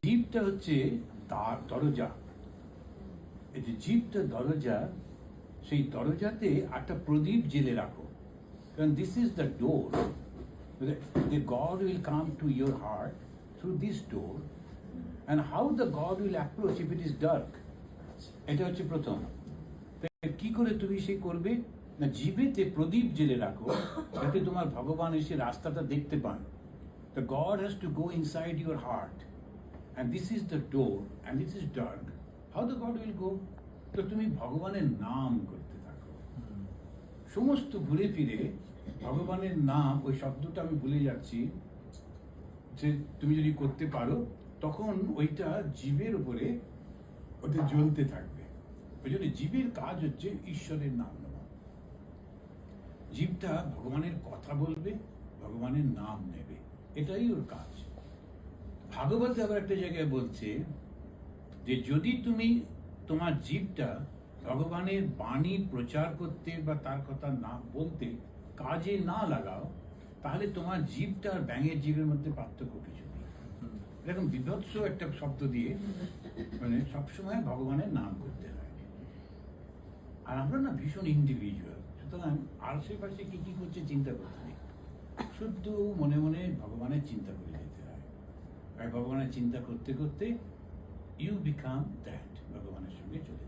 জীবটা হচ্ছে দরজা। এই যে জীবটা দরজা, সেই দরজাতে একটা প্রদীপ জেলে রাখো, কারণ this is the door. The God will come to your heart through this door, and how the God will approach if it is dark, এটা হচ্ছে প্রথম। কি করে তুমি সেই করবে না, জীবেতে প্রদীপ জেলে রাখো যাতে তোমার ভগবান এসে রাস্তাটা দেখতে পান। The God has to go inside your heart, and this is the door, and this is dark. How the God will go? তো তুমি ভগবানের নাম করতে থাকো, সমস্ত ঘুরে ফিরে ভগবানের নাম, ওই শব্দটা আমি ভুলে যাচ্ছি, যে তুমি যদি করতে পারো তখন ওইটা জীবের উপরে ওটা জ্বলতে থাকবে। ওই জন্য জীবের কাজ হচ্ছে ঈশ্বরের নাম নেওয়া। জীবটা ভগবানের কথা বলবে, ভগবানের নাম নেবে, এটাই ওর কাজ। ভাগবতে আবার একটা জায়গায় বলছে যে যদি তুমি তোমার জীবটা ভগবানের বাণী প্রচার করতে বা তার কথা না বলতে কাজে না লাগাও, তাহলে তোমার জীবটা আর ব্যাঙের জীবের মধ্যে পার্থক্য কিছু নেই। এরকম বিভৎস একটা শব্দ দিয়ে মানে সবসময় ভগবানের নাম করতে হয়। আর আমরা না ভীষণ ইন্ডিভিজুয়াল, সুতরাং আশেপাশে কি কি করছে চিন্তা করতে নেই, শুধু মনে মনে ভগবানের চিন্তা করে যেতে হয়। আর ভগবানের চিন্তা করতে করতে ইউ বিকাম দ্যাট, ভগবানের সঙ্গে চলে